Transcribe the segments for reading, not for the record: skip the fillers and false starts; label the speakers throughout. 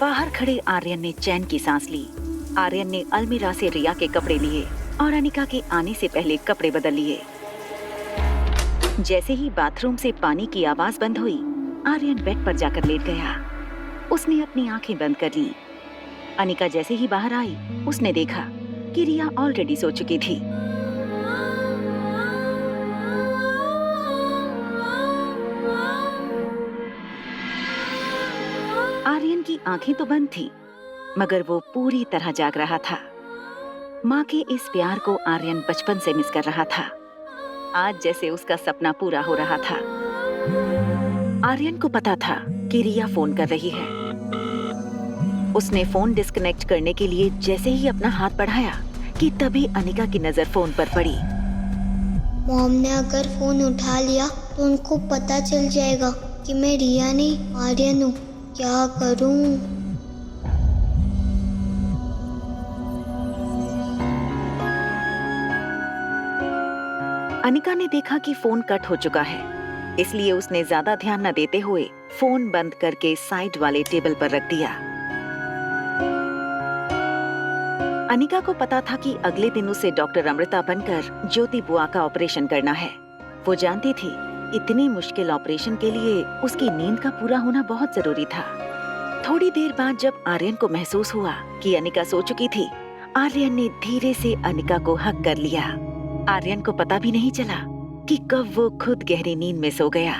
Speaker 1: बाहर खड़े आर्यन ने चैन की सांस ली। आर्यन ने अलमीरा से रिया के कपड़े लिए और अनिका के आने से पहले कपड़े बदल लिए। जैसे ही बाथरूम से पानी की आवाज बंद हुई, आर्यन बेड पर जाकर लेट गया। उसने अपनी आंखें बंद कर लीं। अनिका जैसे ही बाहर आई, उसने देखा कि रिया ऑलरेडी सो चुकी थी। आर्यन की आंखें तो बंद थी, मगर वो पूरी तरह जाग रहा था। माँ के इस प्यार को आर्यन बचपन से मिस कर रहा था। आज जैसे उसका सपना पूरा हो रहा था। आर्यन को पता था कि रिया फोन कर रही है। उसने फोन डिस्कनेक्ट करने के लिए जैसे ही अपना हाथ बढ़ाया कि तभी अनिका की नजर फोन पर पड़ी।
Speaker 2: मॉम ने अगर फोन उठा लिया तो उनको पता चल जाएगा कि मैं रिया नहीं आर्यन हूँ। क्या करूँ?
Speaker 1: अनिका ने देखा कि फोन कट हो चुका है, इसलिए उसने ज्यादा ध्यान न देते हुए फोन बंद करके साइड वाले टेबल पर रख दिया। अनिका को पता था कि अगले दिन उसे डॉक्टर अमृता बनकर ज्योति बुआ का ऑपरेशन करना है। वो जानती थी इतनी मुश्किल ऑपरेशन के लिए उसकी नींद का पूरा होना बहुत जरूरी था। थोड़ी देर बाद जब आर्यन को महसूस हुआ कि अनिका सो चुकी थी, आर्यन ने धीरे से अनिका को हग कर लिया। आर्यन को पता भी नहीं चला कि कब वो खुद गहरी नींद में सो गया।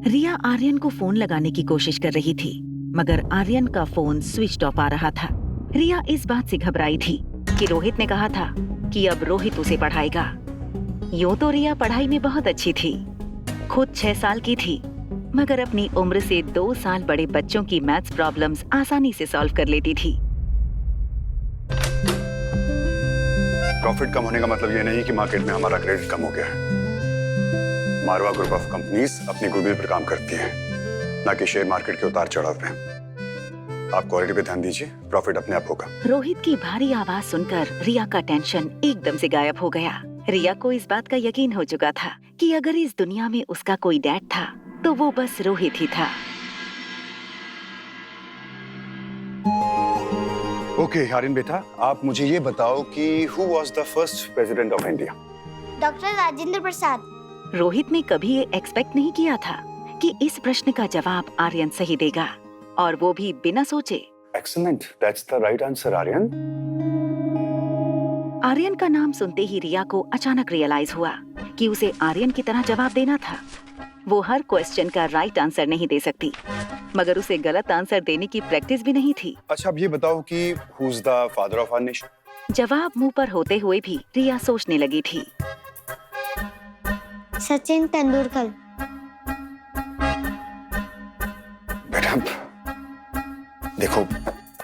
Speaker 1: रिया आर्यन को फोन लगाने की कोशिश कर रही थी, मगर आर्यन का फोन स्विच ऑफ आ रहा था। रिया इस बात से घबराई थी कि रोहित ने कहा था कि अब रोहित उसे पढ़ाएगा। यूं तो रिया पढ़ाई में बहुत अच्छी थी, खुद 6 साल की थी, मगर अपनी उम्र से 2 साल बड़े बच्चों की मैथ्स प्रॉब्लम्स आसानी से सॉल्व कर लेती थी।
Speaker 3: प्रॉफिट कम होने का मतलब ये नहीं कि मार्केट में हमारा क्रेडिट कम हो गया है। मारवा ग्रुप ऑफ कंपनीज अपनी गुडविल पर काम करती है, ना कि शेयर मार्केट के उतार चढ़ाव पे। आप क्वालिटी पे ध्यान दीजिए, प्रॉफिट अपने आप होगा।
Speaker 1: रोहित की भारी आवाज सुनकर रिया का टेंशन एकदम से गायब हो गया। रिया को इस बात का यकीन हो चुका था कि अगर इस दुनिया में उसका कोई डैड था तो वो बस रोहित ही था।
Speaker 3: ओके आर्यन बेटा, आप मुझे ये बताओ कि who was the first president of India?
Speaker 2: Doctor Rajendra Prasad.
Speaker 1: Rohit ने कभी ये एक्सपेक्ट नहीं किया था कि इस प्रश्न का जवाब आर्यन सही देगा, और वो भी बिना सोचे।
Speaker 3: Excellent, that's the right answer Aryan.
Speaker 1: Aryan का नाम सुनते ही रिया को अचानक रियलाइज हुआ कि उसे आर्यन की तरह जवाब देना था। वो हर क्वेश्चन का राइट आंसर नहीं दे सकती, मगर उसे गलत आंसर देने की प्रैक्टिस भी नहीं थी।
Speaker 3: अच्छा, अब ये बताओ कि who is the father of our nation?
Speaker 1: जवाब मुंह पर होते हुए भी रिया सोचने लगी थी।
Speaker 2: सचिन तेंदुलकर।
Speaker 3: बेटा देखो,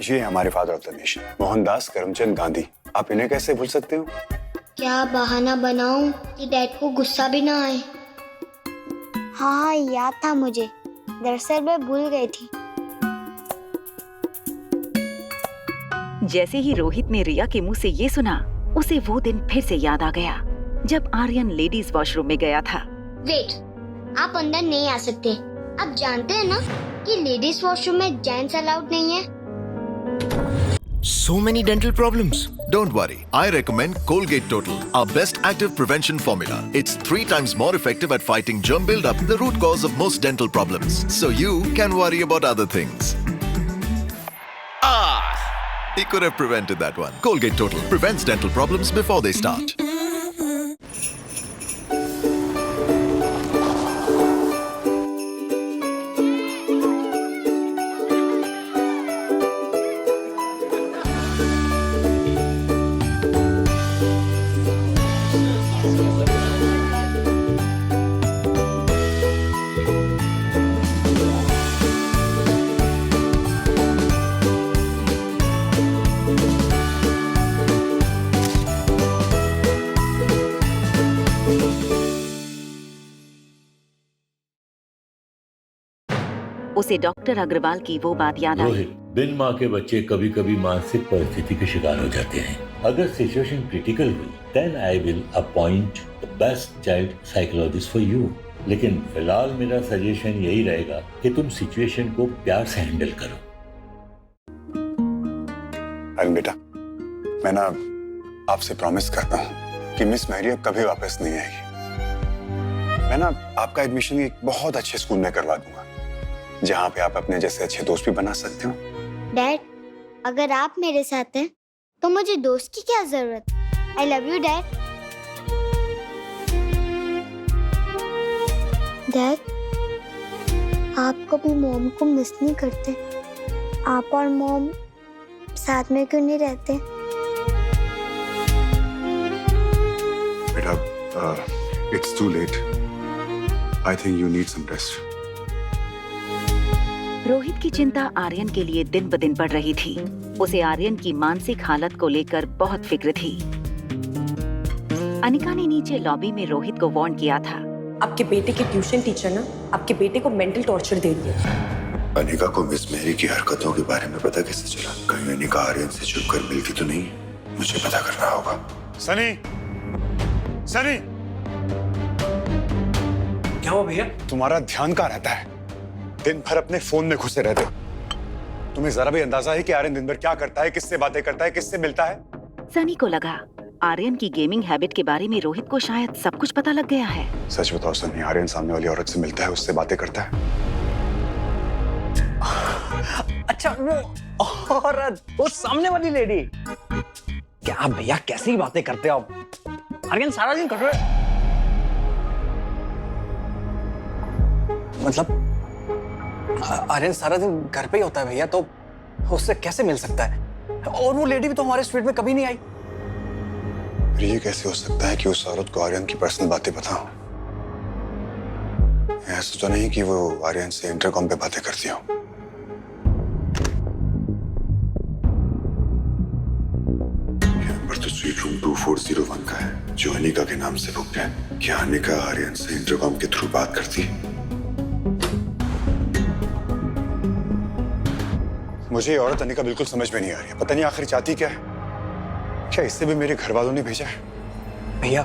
Speaker 3: ये हमारे father of the nation Mohandas Karamchand Gandhi. आप इन्हें कैसे भूल सकते हो?
Speaker 2: क्या बहाना बनाऊं कि डैड को गुस्सा भी ना आए? हाँ, याद था मुझे, दरअसल मैं भूल गई थी।
Speaker 1: जैसे ही रोहित ने रिया के मुंह से ये सुना, उसे वो दिन फिर से याद आ गया जब आर्यन लेडीज वॉशरूम में गया था।
Speaker 2: वेट, आप अंदर नहीं आ सकते। आप जानते हैं ना कि लेडीज वॉशरूम में जेंट्स अलाउड नहीं है।
Speaker 4: So many dental problems. Don't worry. I recommend Colgate Total, our best active prevention formula. It's 3 times more effective at fighting germ buildup, the root cause of most dental problems. So you can worry about other things. He could have prevented that one. Colgate Total prevents dental problems before they start.
Speaker 1: उसे doctor Agarwal की वो बात याद आई।
Speaker 5: रोहित, बिन माँ के बच्चे कभी कभी मानसिक परिस्थिति के शिकार हो जाते हैं। अगर सिचुएशन क्रिटिकल हुई, then I will appoint the best child psychologist for you. लेकिन फिलहाल मेरा सजेशन यही रहेगा कि तुम सिचुएशन को प्यार से हैंडल करो।
Speaker 3: आर्यन बेटा, मैं ना आपसे प्रॉमिस करता हूँ कि मिस मैरी अब कभी वापस नहीं आएगी। मैं ना आपका एडमिशन एक बहुत अच्छे स्कूल में करवा दूंगा, जहाँ पे आप अपने जैसे अच्छे दोस्त भी बना सकते हो।
Speaker 2: डैड, अगर आप मेरे साथ हैं तो मुझे दोस्त की क्या जरूरत? I love you dad. Dad, आप कभी मॉम को मिस नहीं करते? आप और मॉम साथ में क्यों नहीं रहते?
Speaker 3: बेटा, it's too late. I think you need some rest.
Speaker 1: Rohit की चिंता आर्यन के लिए दिन ब दिन बढ़ रही थी। उसे आर्यन की मानसिक हालत को लेकर बहुत फिक्र थी। अनिका ने नीचे लॉबी में रोहित को वार्न किया था।
Speaker 6: आपके बेटे की ट्यूशन टीचर ना आपके बेटे को मेंटल टॉर्चर दे रही है।
Speaker 3: अनिका को मिस मैरी की हरकतों के बारे में पता कैसे चला? कहीं अनिका आर्यन से छुप कर मिलती तो नहीं? मुझे पता करना होगा। सनी, सनी,
Speaker 7: क्या हुआ भैया?
Speaker 3: तुम्हारा ध्यान कहाँ रहता है? दिन भर अपने फोन में घुसे रहते हो। तुम्हें जरा भी अंदाजा है कि आर्यन दिन भर क्या करता है, किससे बातें करता है, किससे मिलता है?
Speaker 1: सनी को लगा आर्यन की गेमिंग हैबिट के बारे में रोहित को शायद सब कुछ पता लग गया है।
Speaker 3: सच बताओ सनी, आर्यन सामने वाली औरत से मिलता है, उससे बातें करता है?
Speaker 7: अच्छा, वो औरत, वो सामने वाली लेडी। क्या भैया, कैसी बातें करते हो आप? आर्यन सारा दिन कर रहे, मतलब आर्यन सारा दिन घर पे ही होता है भैया, तो उससे कैसे मिल सकता है? और वो लेडी भी तो हमारे स्ट्रीट में कभी नहीं आई।
Speaker 3: ये कैसे हो सकता है कि उस औरत को आर्यन की पर्सनल बातें पता हो? ऐसा तो नहीं कि वो आर्यन से इंटरकॉम पे बातें करती हो। नंबर तो स्वीट रूम 2401 का है, जो अनिका के नाम से बुक है। क्या अनिका आर्यन से इंटरकॉम के थ्रू बात करती है? मुझे ये औरत अनिका बिल्कुल समझ में नहीं आ रही है। पता नहीं आखिर चाहती क्या है। क्या इससे भी मेरे घर वालों ने भेजा है?
Speaker 7: भैया,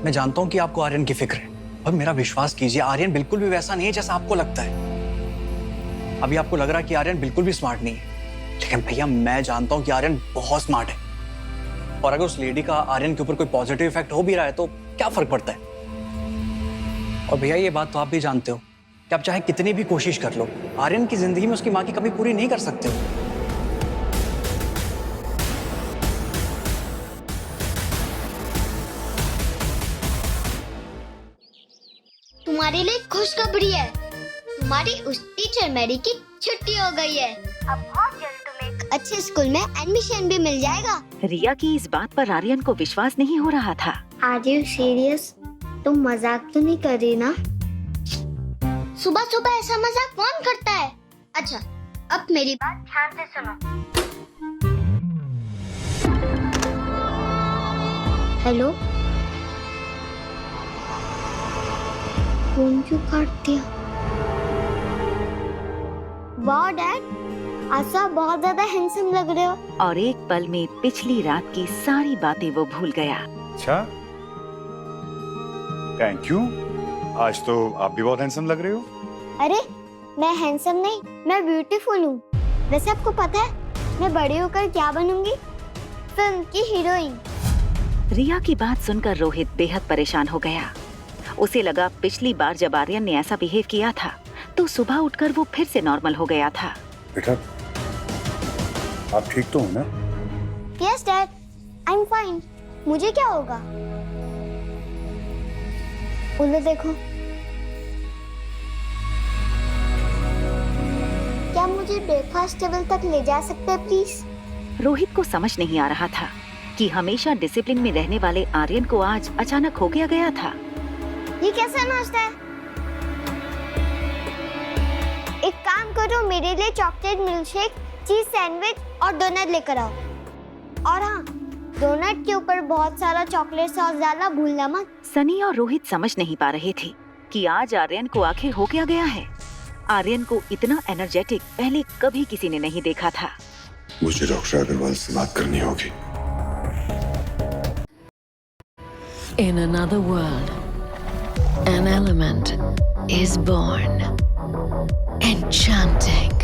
Speaker 7: मैं जानता हूँ कि आपको आर्यन की फिक्र है, पर मेरा विश्वास कीजिए, आर्यन बिल्कुल भी वैसा नहीं है जैसा आपको लगता है। अभी आपको लग रहा है कि आर्यन बिल्कुल भी स्मार्ट नहीं है, लेकिन भैया मैं जानता हूँ कि आर्यन बहुत स्मार्ट है। और अगर उस लेडी का आर्यन के ऊपर कोई पॉजिटिव इफेक्ट हो भी रहा है तो क्या फर्क पड़ता है? और भैया ये बात तो आप भी जानते हो कि आप चाहे कितनी भी कोशिश कर लो, आर्यन की जिंदगी में उसकी माँ की कमी पूरी नहीं कर सकते हो।
Speaker 2: तुम्हारे लिए खुशखबरी है, तुम्हारी उस टीचर मैरी की छुट्टी हो गई है। अब बहुत जल्द तुम्हें एक अच्छे स्कूल में एडमिशन भी मिल जाएगा।
Speaker 1: रिया की इस बात पर आर्यन को विश्वास नहीं हो रहा था।
Speaker 2: Are you serious? तुम मजाक तो नहीं कर रही ना? सुबह सुबह ऐसा मजाक कौन करता है? अच्छा, अब मेरी बात ध्यान से सुनो। हेलो, फोन क्यों काट दिया? वाह डैड, आज आप बहुत ज्यादा हैंडसम लग रहे हो।
Speaker 1: और एक पल में पिछली रात की सारी बातें वो भूल गया।
Speaker 3: अच्छा, थैंक यू। आज तो आप भी बहुत हैंडसम लग रहे हो।
Speaker 2: अरे मैं हैंडसम नहीं, मैं ब्यूटीफुल हूँ। वैसे आपको पता है मैं बड़ी होकर क्या बनूंगी? फिल्म की हीरोइन।
Speaker 1: रिया की बात सुनकर रोहित बेहद परेशान हो गया। उसे लगा पिछली बार जब आर्यन ने ऐसा बिहेव किया था तो सुबह उठकर वो फिर से नॉर्मल हो गया था।
Speaker 3: बेटा, आप ठीक तो हो ना?
Speaker 2: Yes dad, I am fine. मुझे क्या होगा? उधर देखो। क्या मुझे ब्रेकफास्ट टेबल तक ले जा सकते हैं प्लीज?
Speaker 1: रोहित को समझ नहीं आ रहा था कि हमेशा डिसिप्लिन में रहने वाले आर्यन को आज अचानक हो गया था।
Speaker 2: ये कैसा नाश्ता है? एक काम करो, मेरे लिए चॉकलेट मिल्कशेक, चीज सैंडविच और डोनट लेकर आओ। और हाँ, डोनट के ऊपर बहुत सारा चॉकलेट सॉस डालना भूलना मत।
Speaker 1: सनी और रोहित समझ नहीं पा रहे थे कि आज आर्यन को आखिर हो क्या गया है। आर्यन को इतना एनर्जेटिक पहले कभी किसी ने नहीं देखा था।
Speaker 3: मुझे डॉक्टर अग्रवाल से बात करनी होगी।
Speaker 8: In another world, an element is born. Enchanting,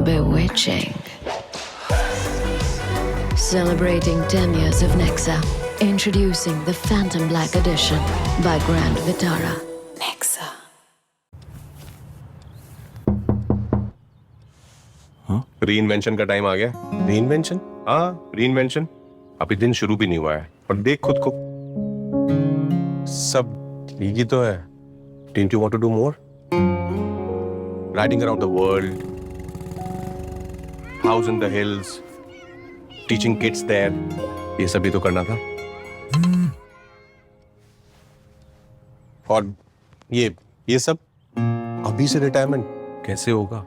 Speaker 8: bewitching, Celebrating 10 years of Nexa. Introducing the Phantom Black Edition by Grand Vitara. Nexa.
Speaker 9: Reinvention का टाइम आ गया। रीइन्वेंशन? हाँ, रीइन्वेंशन अभी दिन शुरू भी नहीं हुआ है और देख खुद को, सब ठीक ही तो है। Didn't you want to do more? Riding around the world, house in the hills, teaching kids there, ये सब भी तो करना था। और ये सब अभी से रिटायरमेंट कैसे होगा?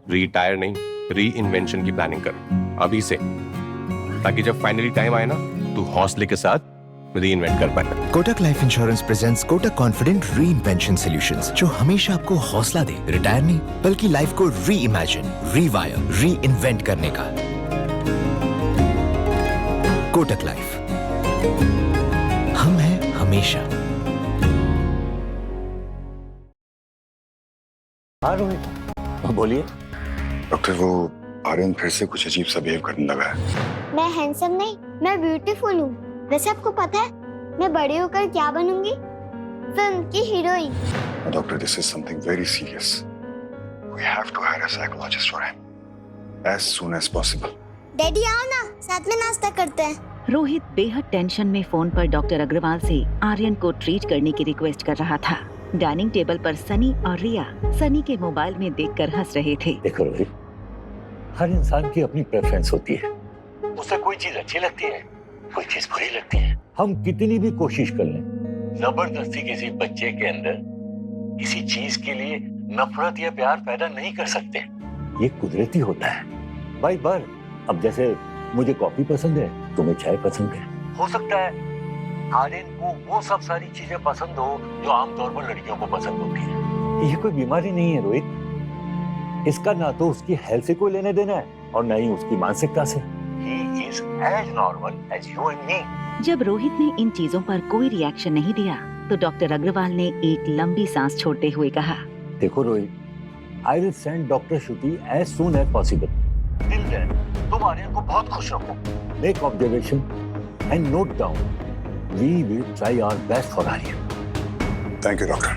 Speaker 9: रिटायर नहीं, री इन्वेंशन की प्लानिंग कर अभी से, ताकि जब फाइनली टाइम आए ना तू हौसले के साथ री इन्वेंट कर पाए।
Speaker 10: Kotak life insurance presents Kotak confident री इन्वेंशन सॉल्यूशंस, जो हमेशा आपको हौसला दे, रिटायर नहीं बल्कि लाइफ को री इमेजिन, रीवायर, री इन्वेंट करने का। कोटक लाइफ, हम हैं हमेशा।
Speaker 5: हाँ रोहित, बोलिए।
Speaker 3: डॉक्टर, वो आर्यन फिर से कुछ अजीब सा बिहेव करने लगा है।
Speaker 2: मैं हैंडसम नहीं, मैं ब्यूटीफुल हूँ। वैसे आपको पता है मैं बड़ी होकर क्या बनूंगी? फिल्म की heroine.
Speaker 3: Doctor, this is something very serious. We have to hire a psychologist for him as soon as possible.
Speaker 2: Daddy आओ ना, साथ में नाश्ता करते हैं।
Speaker 1: रोहित बेहद टेंशन में फोन पर डॉक्टर अग्रवाल से आर्यन को ट्रीट करने की रिक्वेस्ट कर रहा था। डाइनिंग टेबल पर सनी और रिया सनी के मोबाइल में देखकर हंस रहे थे।
Speaker 5: देखो रोहित, हर इंसान की अपनी प्रेफरेंस होती है। उसे कोई चीज अच्छी लगती है, कोई चीज बुरी लगती है। हम कितनी भी कोशिश कर लें, जबरदस्ती किसी बच्चे के अंदर किसी चीज के लिए नफरत या प्यार पैदा नहीं कर सकते। ये कुदरती होता है। बाई बार, अब जैसे मुझे कॉफी पसंद है, तुम्हें चाय पसंद है। हो सकता है आर्यन को वो सब सारी चीजें पसंद हो जो आमतौर पर लड़कियों को पसंद होती है। ये कोई बीमारी नहीं है रोहित। इसका ना तो उसकी हेल्थ से कोई लेने देना है और ना ही उसकी मानसिकता से। He is as normal as you and me.
Speaker 1: जब रोहित ने इन चीजों पर कोई रिएक्शन नहीं दिया तो डॉक्टर अग्रवाल ने एक लंबी सांस छोड़ते हुए कहा,
Speaker 5: देखो Rohit, I will send Dr. Shruti as soon as possible. Till then, तुम आर्यन को बहुत खुश रखो। Make observation and note down. We will try our best for Aryan.
Speaker 3: Thank you doctor,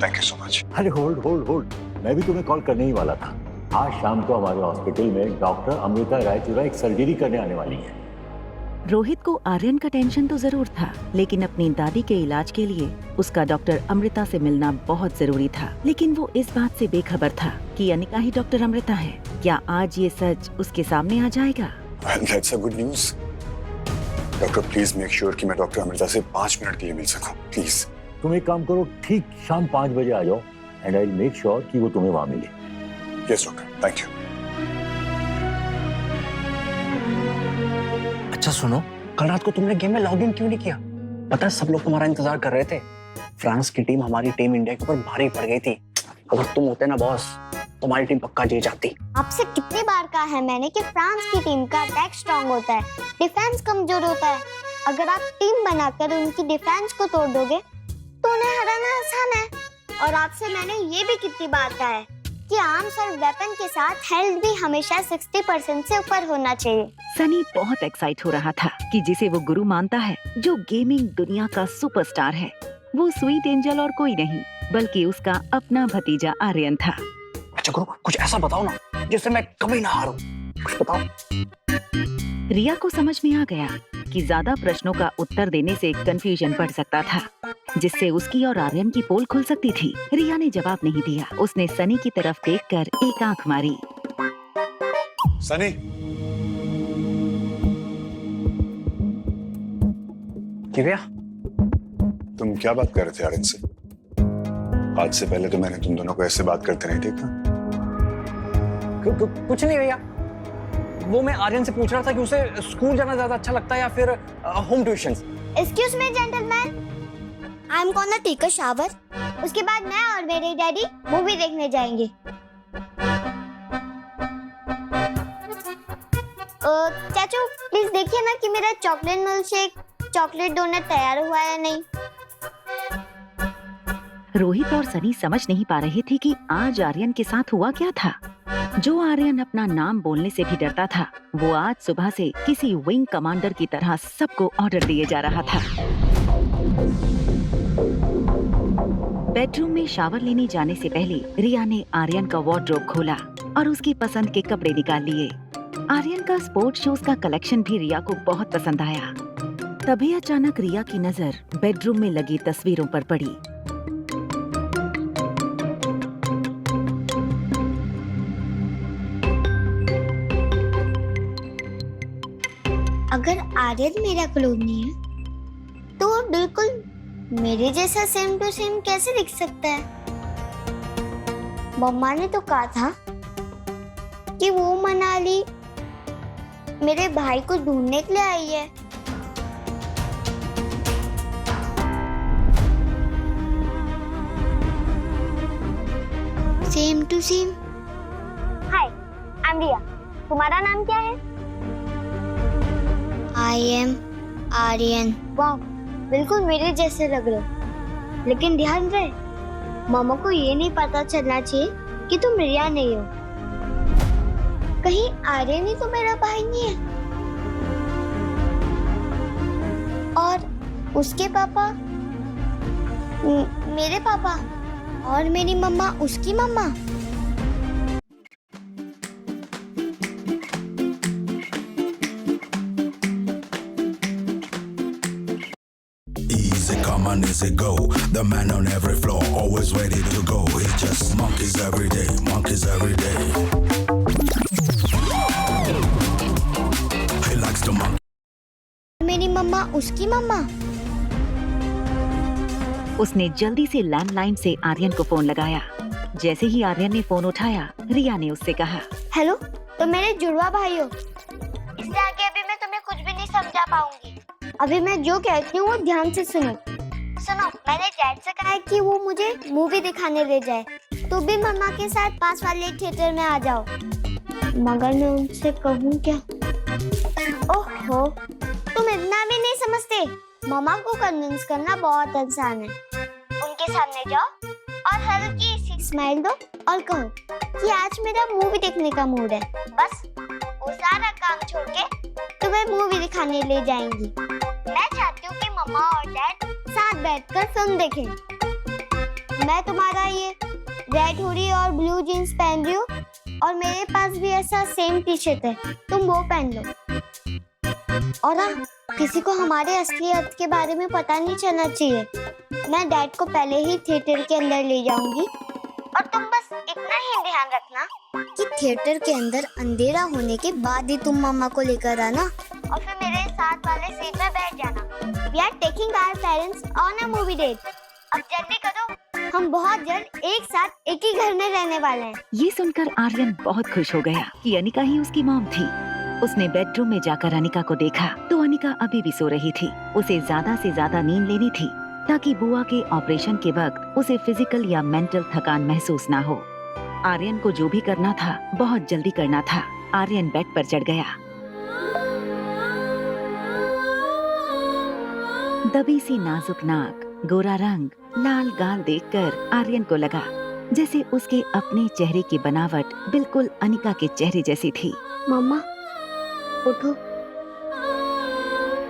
Speaker 3: thank you so much.
Speaker 5: अरे होल्ड, मैं भी तुम्हें call करने ही वाला था। आज शाम को हमारे हॉस्पिटल में डॉक्टर अमृता रायचूरा एक सर्जरी करने आने वाली है।
Speaker 1: रोहित को आर्यन का टेंशन तो जरूर था, लेकिन अपनी दादी के इलाज के लिए उसका डॉक्टर अमृता से मिलना बहुत जरूरी था। लेकिन वो इस बात से बेखबर था कि अनिका ही डॉक्टर अमृता है। क्या आज ये सच उसके सामने आ जाएगा?
Speaker 3: That's a good news. Doctor, please make sure कि मैं डॉक्टर अमृता से 5 मिनट के लिए मिल सकूं, प्लीज।
Speaker 5: तुम एक काम करो, ठीक शाम 5 बजे आ जाओ and I will make sure कि वो तुम्हें वहाँ मिले।
Speaker 3: Yes doctor, thank you.
Speaker 7: अच्छा सुनो, कल रात को तुमने गेम में लॉग इन क्यों नहीं किया? पता है सब लोग तुम्हारा इंतजार कर रहे थे। फ्रांस की टीम हमारी टीम इंडिया के ऊपर भारी पड़ गई थी। अगर तुम होते ना बॉस, तुम्हारी टीम पक्का जीत जाती।
Speaker 2: आपसे कितनी बार कहा है मैंने कि फ्रांस की टीम का अटैक स्ट्रांग होता है, डिफेंस कमजोर होता है। अगर आप टीम बनाकर उनकी डिफेंस को तोड़ दोगे तो उन्हें हराना आसान है। और आपसे मैंने ये भी कितनी बार कहा है कि आर्म्स और वेपन के साथ हेल्थ भी हमेशा 60% से ऊपर होना चाहिए।
Speaker 1: सनी बहुत एक्साइट हो रहा था कि जिसे वो गुरु मानता है, जो गेमिंग दुनिया का सुपरस्टार है, वो स्वीट एंजल और कोई नहीं बल्कि उसका अपना भतीजा आर्यन था।
Speaker 7: अच्छा गुरु, कुछ ऐसा बताओ ना जिससे मैं कभी ना हारूं, कुछ बताओ।
Speaker 1: रिया को समझ में आ गया कि ज्यादा प्रश्नों का उत्तर देने से कंफ्यूजन बढ़ सकता था, जिससे उसकी और आर्यन की पोल खुल सकती थी। रिया ने जवाब नहीं दिया। उसने सनी की तरफ देखकर एक आंख मारी।
Speaker 3: सनी,
Speaker 7: क्या?
Speaker 3: तुम क्या बात कर रहे थे आर्यन से? आज से पहले तो मैंने तुम दोनों को ऐसे बात करते नहीं देखा।
Speaker 7: कुछ नहीं भैया, वो मैं आर्यन से पूछ रहा था कि उसे स्कूल जाना ज्यादा अच्छा लगता है या फिर home tuition.
Speaker 2: Excuse me gentleman, I am gonna take a shower. उसके बाद मैं और मेरे डैडी मूवी देखने जाएंगे। चाचू प्लीज देखिए ना कि मेरा chocolate milkshake, chocolate donut तैयार हुआ है या नहीं।
Speaker 1: रोहित और सनी समझ नहीं पा रहे थे कि आज आर्यन के साथ हुआ क्या था। जो आर्यन अपना नाम बोलने से भी डरता था, वो आज सुबह से किसी विंग कमांडर की तरह सबको ऑर्डर दिए जा रहा था। बेडरूम में शावर लेने जाने से पहले रिया ने आर्यन का वार्डरोब खोला और उसकी पसंद के कपड़े निकाल लिए। आर्यन का स्पोर्ट शूज का कलेक्शन भी रिया को बहुत पसंद आया। तभी अचानक रिया की नजर बेडरूम में लगी तस्वीरों पर पड़ी।
Speaker 2: अगर आर्यन मेरा क्लोन नहीं है तो वो बिल्कुल मेरे जैसा सेम टू सेम कैसे दिख सकता है? मम्मा ने तो कहा था कि वो मनाली मेरे भाई को ढूंढने के लिए आई है। Same to same. Hi, I am Riya. तुम्हारा नाम क्या है? I am Aryan. वाह, बिल्कुल मेरे जैसे लग रहे हो। लेकिन ध्यान रहे, मामा को ये नहीं पता चलना चाहिए कि तुम रिया नहीं हो। कहीं आर्यन ही तो मेरा भाई नहीं है? और उसके पापा मेरे पापा और मेरी मम्मा उसकी मम्मा।
Speaker 11: Easy come and easy go. The man on every floor, always ready to go. He just monkeys every day, monkeys every day. He likes to monkey.
Speaker 2: मेरी मम्मा उसकी मम्मा।
Speaker 1: उसने जल्दी से लैंडलाइन से आर्यन को फोन लगाया। जैसे ही आर्यन ने फोन उठाया, रिया ने उससे कहा,
Speaker 2: हेलो, तो मेरे जुड़वा भाई हो। इससे आगे अभी मैं तुम्हें कुछ भी नहीं समझा पाऊंगी। अभी मैं जो कहती हूँ वो ध्यान से सुनो। मैंने डैड से कहा है कि वो मुझे मूवी दिखाने ले जाए, तो भी मम्मा के साथ पास वाले थिएटर में आ जाओ। मगर मैं उनसे कहूँ क्या? ओहो, तुम इतना भी नहीं समझते। मम्मा को कन्विंस करना बहुत आसान है। उनके सामने जाओ और हल्की सी स्माइल दो और कहो कि आज मेरा मूवी देखने का मूड है। बस वो सारा काम छोड़ के तुम्हें मूवी दिखाने ले जाएंगी। मैं चाहती हूँ कि मम्मा और डैड साथ बैठकर फिल्म देखें। मैं तुम्हारा ये रेड हुडी और ब्लू जीन्स पहन रही हूँ और मेरे पास भी ऐसा सेम टी शर्ट है, तुम वो पहन लो। और हाँ, किसी को हमारे असलियत के बारे में पता नहीं चलना चाहिए। मैं डैड को पहले ही थिएटर के अंदर ले जाऊंगी और तुम बस इतना ही ध्यान रखना कि थिएटर के अंदर अंधेरा होने के बाद ही तुम मम्मा को लेकर आना और फिर मेरे साथ वाले सीट में बैठ जाना। We are taking our parents on a movie date. अब जल्दी करो, हम बहुत जल्द एक साथ एक ही घर में रहने वाले हैं।
Speaker 1: ये सुनकर आर्यन बहुत खुश हो गया कि अनिका ही उसकी मॉम थी। उसने बेडरूम में जाकर अनिका को देखा तो अनिका अभी भी सो रही थी। उसे ज्यादा से ज्यादा नींद लेनी थी ताकि बुआ के ऑपरेशन के वक्त उसे फिजिकल या मेंटल थकान महसूस ना हो। आर्यन को जो भी करना था बहुत जल्दी करना था। आर्यन बेड पर चढ़ गया। दबी सी नाजुक नाक, गोरा रंग, लाल गाल देखकर आर्यन को लगा जैसे उसके अपने चेहरे की बनावट बिल्कुल अनिका के चेहरे जैसी थी।
Speaker 2: मम्मा, उठो।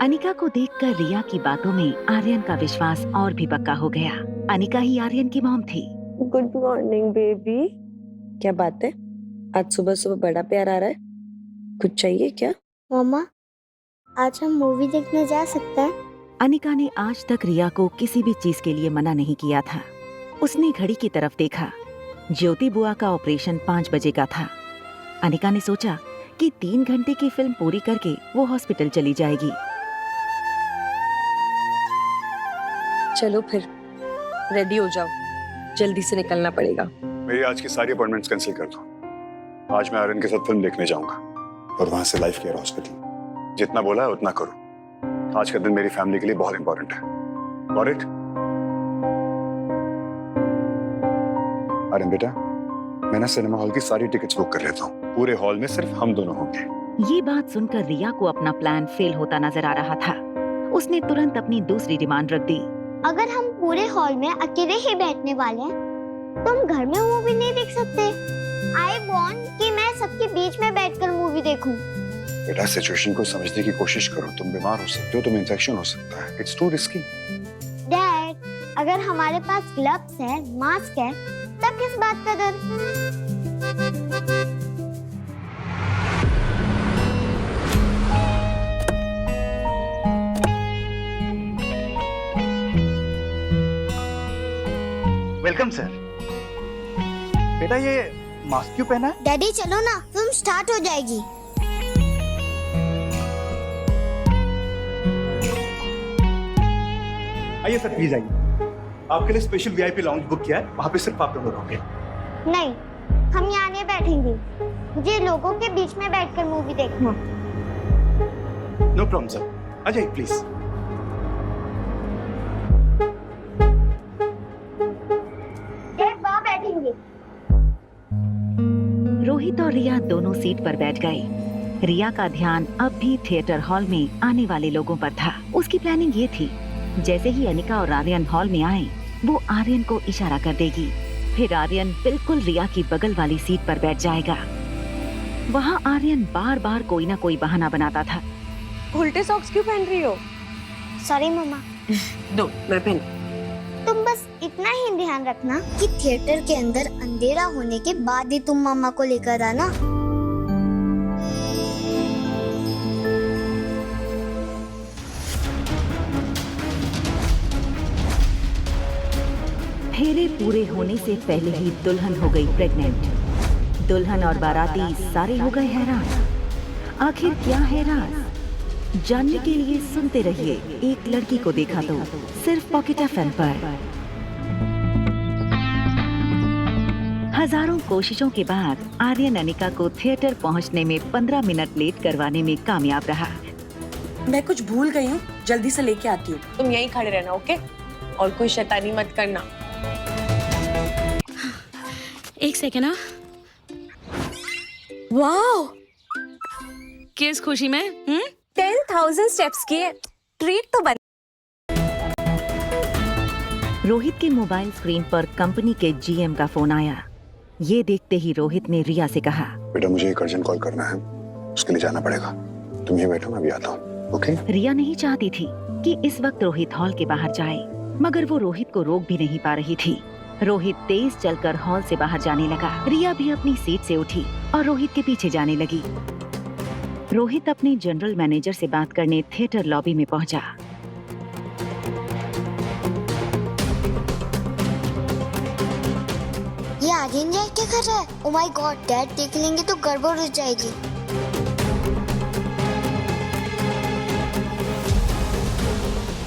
Speaker 1: अनिका को देखकर रिया की बातों में आर्यन का विश्वास और भी पक्का हो गया। अनिका ही आर्यन की मॉम थी।
Speaker 6: Good morning baby. क्या बात है, आज सुबह सुबह बड़ा प्यार आ रहा है? कुछ चाहिए क्या?
Speaker 2: मम्मा, आज हम मूवी देखने जा सकते हैं?
Speaker 1: अनिका ने आज तक रिया को किसी भी चीज के लिए मना नहीं किया था। उसने घड़ी की तरफ देखा। ज्योति बुआ का ऑपरेशन 5 बजे का था। अनिका ने सोचा कि 3 घंटे की फिल्म पूरी करके वो हॉस्पिटल चली जाएगी।
Speaker 6: चलो फिर रेडी हो जाओ, जल्दी से निकलना पड़ेगा।
Speaker 3: मेरी आज की सारी अपॉइंटमेंट्स कैंसिल कर दो। आज मैं आर्यन के साथ फिल्म देखने जाऊंगा और वहां से लाइफ केयर हॉस्पिटल। जितना बोला है उतना करो। आज का दिन मेरी फैमिली के लिए बहुत इंपॉर्टेंट है। Got it? आर्यन बेटा, मैं ना सिनेमा हॉल की सारी टिकट्स बुक कर लेता हूँ। पूरे हॉल में सिर्फ हम दोनों होंगे।
Speaker 1: ये बात सुनकर रिया को अपना प्लान फेल होता नजर आ रहा था। उसने तुरंत अपनी दूसरी डिमांड रख दी।
Speaker 2: अगर हम पूरे हॉल में अकेले ही बैठने वाले हैं तो हम घर में मूवी नहीं देख सकते। आई वांट कि मैं सबके बीच में बैठकर मूवी देखूं।
Speaker 3: बेटा सिचुएशन को समझने की कोशिश करो। तुम बीमार हो सकते हो, तुम्हें इंफेक्शन हो सकता है। It's to risky.
Speaker 2: डैड, अगर हमारे पास ग्लव्स है, मास्क है, तब किस बात का डर?
Speaker 7: Welcome sir. बेटा ये मास्क क्यों पहना है?
Speaker 2: डैडी चलो ना, फिल्म स्टार्ट हो जाएगी।
Speaker 7: आइए सर, प्लीज आइए। आपके लिए स्पेशल वीआईपी लाउंज बुक किया है, वहाँ पे सिर्फ आप दोनों रहोगे।
Speaker 2: नहीं, हम यहाँ नहीं बैठेंगे। मुझे लोगों के बीच में बैठकर मूवी देखना।
Speaker 7: नो प्रॉब्लम सर, आ जाइए प्लीज।
Speaker 2: वहाँ बैठेंगे।
Speaker 1: रोहित और रिया दोनों सीट पर बैठ गए। रिया का ध्यान अब भी थिएटर हॉल में आने वाले लोगों पर था। उसकी प्लानिंग ये थी, जैसे ही अनिका और आर्यन हॉल में आए, वो आर्यन को इशारा कर देगी। फिर आर्यन बिल्कुल रिया की बगल वाली सीट पर बैठ जाएगा। वहाँ आर्यन बार बार कोई ना कोई बहाना बनाता था।
Speaker 6: उल्टे सॉक्स क्यों पहन रही हो?
Speaker 2: सॉरी मम्मा।
Speaker 6: दो, मैं पहन।
Speaker 2: तुम बस इतना ही ध्यान रखना कि थिएटर के अंदर अंधेरा होने के बाद ही तुम मम्मा को लेकर आना।
Speaker 1: फेरे पूरे होने से पहले ही दुल्हन हो गई प्रेग्नेंट। दुल्हन और बाराती सारे हो गए हैरान। आखिर क्या है राज? जानने के लिए सुनते रहिए एक लड़की को देखा तो, सिर्फ पॉकेट एफएम पर। हजारों कोशिशों के बाद आर्यन अनिका को थिएटर पहुंचने में 15 मिनट लेट करवाने में कामयाब रहा।
Speaker 6: मैं कुछ भूल गई हूँ, जल्दी से लेके आती हूँ। तुम यहीं खड़े रहना, ओके? और कोई शैतानी मत करना।
Speaker 8: एक सेकेंड। हाँ,
Speaker 6: वाओ,
Speaker 8: किस खुशी में?
Speaker 6: 10,000 स्टेप्स किए। ट्रीट तो बन।
Speaker 1: रोहित के मोबाइल स्क्रीन पर कंपनी के जीएम का फोन आया। ये देखते ही रोहित ने रिया से कहा,
Speaker 3: बेटा मुझे एक अर्जेंट कॉल करना है, उसके लिए जाना पड़ेगा। तुम ये बैठो, मैं भी आता हूँ। ओके?
Speaker 1: रिया नहीं चाहती थी कि इस वक्त रोहित हॉल के बाहर जाए, मगर वो रोहित को रोक भी नहीं पा रही थी। रोहित तेज चलकर हॉल से बाहर जाने लगा। रिया भी अपनी सीट से उठी और रोहित के पीछे जाने लगी। रोहित अपने जनरल मैनेजर से बात करने थिएटर लॉबी में पहुंचा।
Speaker 2: ये आर्यन क्या कर रहा है? ओह माय गॉड, डैड देख लेंगे तो गड़बड़ हो जाएगी।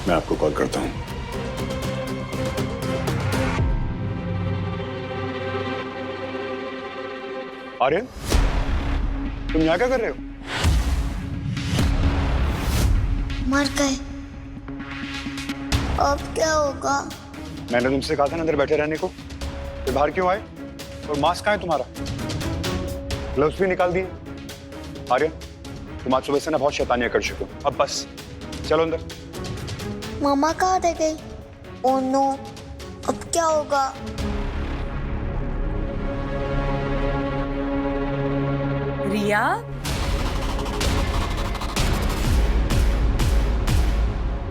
Speaker 3: मैं आपको कॉल करता हूँ। आर्यन, तुम यहाँ क्या कर रहे हो?
Speaker 2: मर गए। अब क्या होगा?
Speaker 3: मैंने तुमसे कहा था ना अंदर बैठे रहने को। ये बाहर क्यों आए? और मास्क कहाँ है तुम्हारा? ग्लव्स भी निकाल दिए। आर्यन, तुम आज सुबह से ना बहुत शैतानियां कर चुके हो। अब बस चलो अंदर।
Speaker 2: मामा कहाँ रह गई? ओह नो, अब क्या होगा?
Speaker 6: रिया,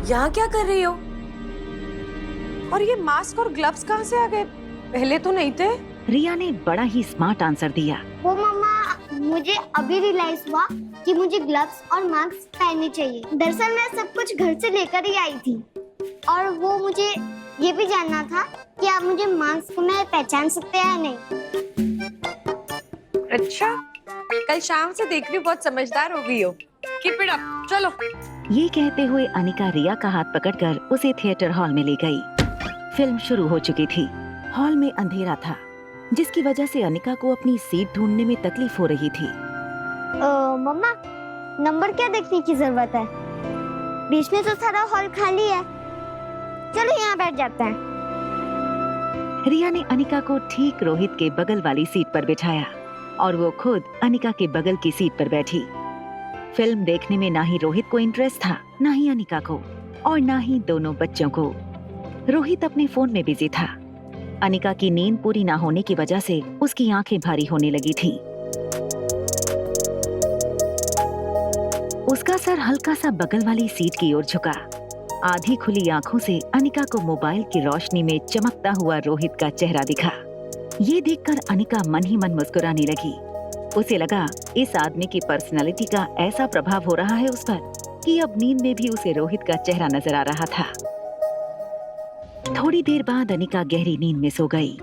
Speaker 6: यहाँ क्या कर रही हो? और ये मास्क और ग्लव्स कहाँ से आ गए? पहले तो नहीं थे।
Speaker 1: रिया ने बड़ा ही स्मार्ट आंसर दिया।
Speaker 2: वो मम्मा, मुझे अभी रियलाइज हुआ कि मुझे ग्लव्स और मास्क पहनने चाहिए। दरअसल मैं सब कुछ घर से लेकर ही आई थी, और वो मुझे ये भी जानना था कि आप मुझे मास्क में पहचान सकते हैं या नहीं।
Speaker 6: अच्छा, कल शाम से देख रही हूँ बहुत समझदार हो गई हो। कीप इट अप, चलो।
Speaker 1: ये कहते हुए अनिका रिया का हाथ पकड़कर उसे थिएटर हॉल में ले गई। फिल्म शुरू हो चुकी थी। हॉल में अंधेरा था, जिसकी वजह से अनिका को अपनी सीट ढूंढने में तकलीफ हो रही थी।
Speaker 2: मम्मा, नंबर क्या देखने की जरूरत है? बीच में तो सारा हॉल खाली है। चलो यहाँ बैठ जाते हैं।
Speaker 1: रिया ने अनिका को ठीक रोहित के बगल वाली सीट पर बिठाया और वो खुद अनिका के बगल की सीट पर बैठी। फिल्म देखने में ना ही रोहित को इंटरेस्ट था, ना ही अनिका को, और ना ही दोनों बच्चों को। रोहित अपने फोन में बिजी था। अनिका की नींद पूरी ना होने की वजह से उसकी आंखें भारी होने लगी थी। उसका सर हल्का सा बगल वाली सीट की ओर झुका। आधी खुली आंखों से अनिका को मोबाइल की रोशनी में चमकता हुआ रोहित का चेहरा दिखा। ये देखकर अनिका मन ही मन मुस्कुराने लगी। उसे लगा इस आदमी की पर्सनालिटी का ऐसा प्रभाव हो रहा है उस पर कि अब नींद में भी उसे रोहित का चेहरा नजर आ रहा था। थोड़ी देर बाद अनिका गहरी नींद में सो गई।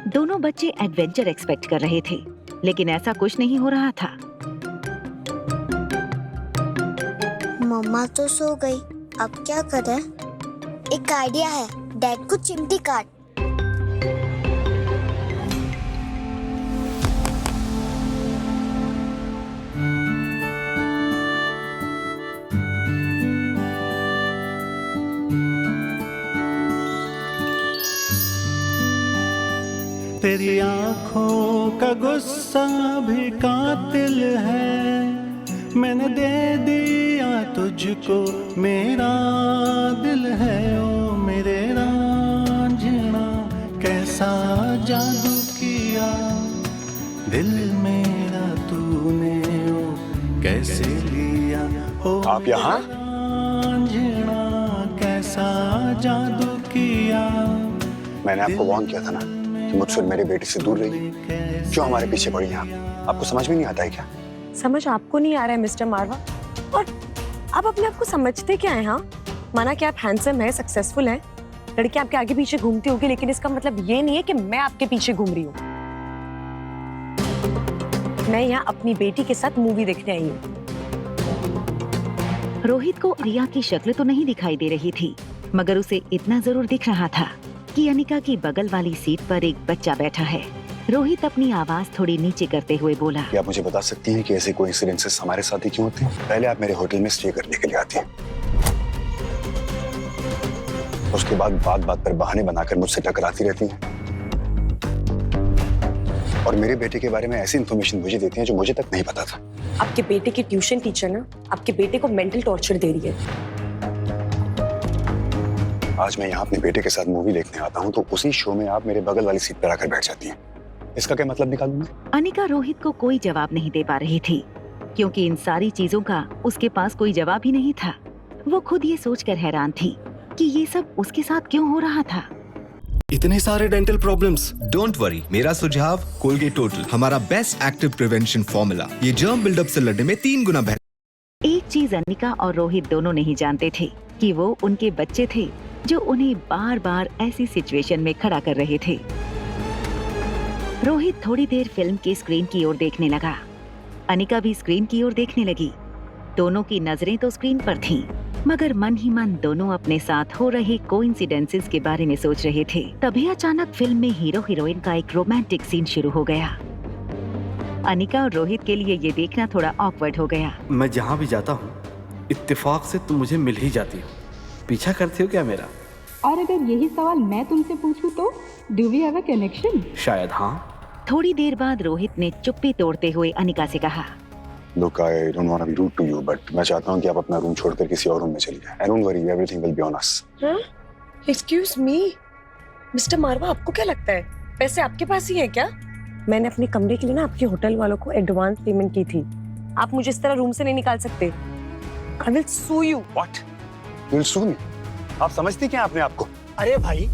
Speaker 1: दोनों बच्चे एडवेंचर एक्सपेक्ट कर रहे थे, लेकिन ऐसा कुछ नहीं हो रहा था।
Speaker 2: मम्मा तो सो गई, अब क्या करें? एक आइडिया है, डैड को चिमटी काट।
Speaker 12: तेरी आंखों का गुस्सा भी कातिल है, मैंने दे दिया तुझको मेरा दिल है। ओ मेरे रांझना कैसा जादू किया, दिल मेरा तूने ओ कैसे लिया। ओ
Speaker 3: आप यहाँ?
Speaker 12: रांझना कैसा जादू किया।
Speaker 3: मैंने आपको वार्न किया था ना कि मुझसे मेरे बेटे से दूर रहिए। क्यों हमारे पीछे पड़ी हैं आप? आपको समझ में नहीं आता है क्या?
Speaker 6: समझ आपको नहीं आ रहा है मिस्टर मारवा? और आप अपने आप को समझते क्या है? हाँ, माना कि आप हैंडसम है, सक्सेसफुल हैं, लड़की आपके आगे पीछे घूमती होगी, लेकिन इसका मतलब ये नहीं है कि मैं आपके पीछे घूम रही हूँ। मैं यहाँ अपनी बेटी के साथ मूवी देखने आई हूँ।
Speaker 1: रोहित को रिया की शक्ल तो नहीं दिखाई दे रही थी, मगर उसे इतना जरूर दिख रहा था कि अनिका की बगल वाली सीट पर एक बच्चा बैठा है। रोहित अपनी आवाज थोड़ी नीचे करते हुए बोला,
Speaker 3: क्या आप मुझे बता सकती हैं कि ऐसे कोइंसिडेंसेस हमारे साथ ही क्यों होते हैं? पहले आप मेरे होटल में स्टे करने के लिए आती हैं, उसके बाद बात बात पर बहाने बनाकर मुझसे टकराती रहती हैं, और मेरे बेटे के बारे में ऐसी इन्फॉर्मेशन मुझे देती हैं जो मुझे तक नहीं पता था।
Speaker 6: आपके बेटे की ट्यूशन टीचर ना आपके बेटे को मेंटल टॉर्चर दे रही है।
Speaker 3: आज मैं यहाँ अपने बेटे के साथ मूवी देखने आता हूँ तो उसी शो में आप मेरे बगल वाली सीट पर आकर बैठ जाती हैं। इसका क्या मतलब निकालूं मैं?
Speaker 1: अनिका रोहित को कोई जवाब नहीं दे पा रही थी, क्योंकि इन सारी चीजों का उसके पास कोई जवाब ही नहीं था। वो खुद ये सोचकर हैरान थी कि ये सब उसके साथ क्यों हो रहा था।
Speaker 10: इतने सारे डेंटल प्रॉब्लम्स? डोंट वरी, मेरा सुझाव कोलगेट टोटल, हमारा बेस्ट एक्टिव प्रिवेंशन फॉर्मूला। ये जर्म बिल्डअप से लड़ने में 3 गुना बेहतर।
Speaker 1: एक चीज अनिका और रोहित दोनों नहीं जानते थे कि वो उनके बच्चे थे जो उन्हें बार बार ऐसी सिचुएशन में खड़ा कर रहे थे। रोहित थोड़ी देर फिल्म के स्क्रीन की ओर देखने लगा। अनिका भी स्क्रीन की ओर देखने लगी। दोनों की नजरें तो स्क्रीन पर थीं, मगर मन ही मन दोनों अपने साथ हो रहे कोइंसिडेंसेस के बारे में सोच रहे थे। तभी अचानक फिल्म में हीरो हीरोइन का एक रोमांटिक सीन शुरू हो गया। अनिका और रोहित के लिए ये देखना थोड़ा ऑकवर्ड हो गया।
Speaker 13: मैं जहाँ भी जाता हूँ इत्तेफाक से तुम मुझे मिल ही जाती हो। पीछा करती हो क्या मेरा?
Speaker 14: और अगर यही सवाल मैं तुमसे पूछूं तो do we have a connection?
Speaker 13: शायद हाँ।
Speaker 1: थोड़ी देर बाद रोहित ने चुप्पी तोड़ते हुए अनिका से कहा,
Speaker 3: Look, I don't want to be rude to you, but मैं चाहता हूँ कि आप अपना रूम छोड़कर किसी और रूम में चलिए। And don't worry, everything will be on us.
Speaker 6: Excuse me mister Marwa, आपको क्या लगता है पैसे आपके पास ही है क्या? मैंने अपने कमरे के लिए ना आपके होटल वालों को एडवांस पेमेंट की थी। आप मुझे इस तरह रूम से नहीं निकाल सकते। I will sue you.
Speaker 3: What? You'll sue me? आप समझती क्या अपने आप को?
Speaker 15: अरे भाई,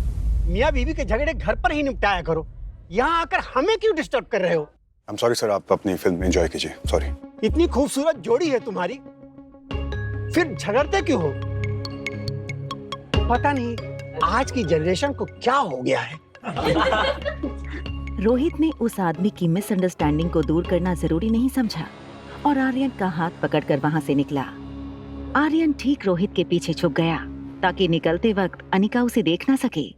Speaker 15: मियाँ बीवी के झगड़े घर पर ही निपटाया करो, यहाँ आकर हमें क्यों डिस्टर्ब कर रहे हो?
Speaker 3: I'm sorry सर, आप अपनी फिल्म एंजॉय कीजिए। सॉरी।
Speaker 15: इतनी खूबसूरत जोड़ी है तुम्हारी, फिर झगड़ते क्यों हो? पता नहीं आज की जनरेशन को क्या हो गया है।
Speaker 1: रोहित ने उस आदमी की मिसअंडरस्टैंडिंग को दूर करना जरूरी नहीं समझा और आर्यन का हाथ पकड़कर वहां से निकला। आर्यन ठीक रोहित के पीछे छुप गया ताकि निकलते वक्त अनिका उसे देख ना सके।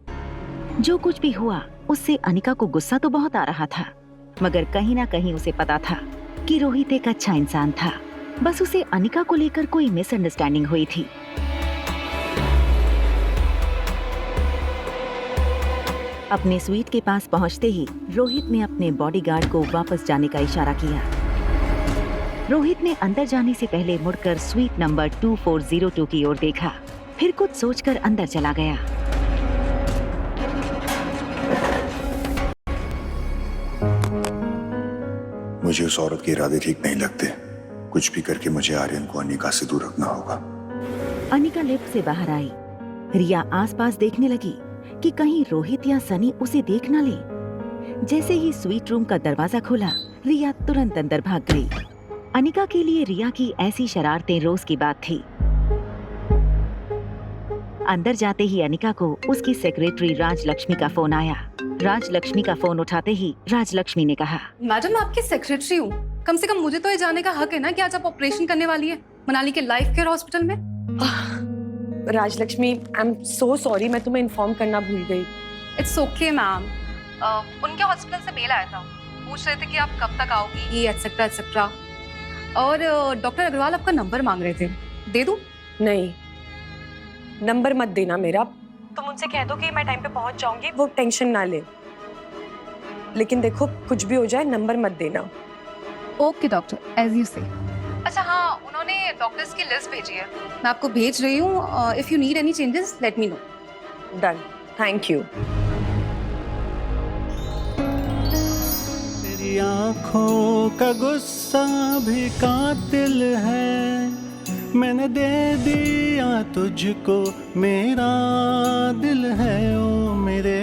Speaker 1: जो कुछ भी हुआ उससे अनिका को गुस्सा तो बहुत आ रहा था, मगर कहीं ना कहीं उसे पता था कि रोहित एक अच्छा इंसान था। बस उसे अनिका को लेकर कोई मिसअंडरस्टैंडिंग हुई थी। अपने स्वीट के पास पहुंचते ही रोहित ने अपने बॉडीगार्ड को वापस जाने का इशारा किया। रोहित ने अंदर जाने से पहले मुड़कर स्वीट नंबर 2402 की ओर देखा, फिर कुछ सोचकर अंदर चला गया।
Speaker 3: मुझे उस औरत के इरादे ठीक नहीं लगते। कुछ भी करके मुझे आर्यन को अनिका से दूर रखना होगा।
Speaker 1: अनिका लिफ्ट से बाहर आई। रिया आसपास देखने लगी कि कहीं रोहित या सनी उसे देख न ले। जैसे ही स्वीट रूम का दरवाजा खुला, रिया तुरंत अंदर भाग गई। अनिका के लिए रिया की ऐसी शरारतें रोज की बात थी। अंदर जाते ही अनिका को उसकी सेक्रेटरी राजलक्ष्मी का फोन आया। राजलक्ष्मी का फोन उठाते ही राजलक्ष्मी ने कहा,
Speaker 16: मैडम मैं आपकी सेक्रेटरी हूँ, कम से कम मुझे तो ये जानने का हक है ना कि आज आप ऑपरेशन करने वाली है मनाली के लाइफ केयर हॉस्पिटल में।
Speaker 6: Rajalakshmi, I am so sorry, मैं तुम्हें इन्फॉर्म करना भूल गई।
Speaker 16: It's okay ma'am. उनके हॉस्पिटल से मेल आया था, पूछ रहे थे कि आप कब तक आओगी एटसेट्रा एटसेट्रा। और डॉक्टर अग्रवाल आपका नंबर मांग रहे थे, दे दूं?
Speaker 6: नहीं, नंबर मत देना मेरा। तुम उनसे कह दो कि मैं टाइम पे पहुंच जाऊंगी, वो टेंशन ना ले। लेकिन देखो, कुछ भी हो जाए नंबर मत देना।
Speaker 16: ओके डॉक्टर, एज यू से। अच्छा हाँ, उन्होंने डॉक्टर्स की लिस्ट भेजी है, मैं आपको भेज रही हूँ। If you need any changes let me know.
Speaker 6: Done, thank you.
Speaker 12: तेरी आंखों का गुस्सा भी कातिल है, मैंने दे दिया तुझको मेरा दिल है, ओ मेरे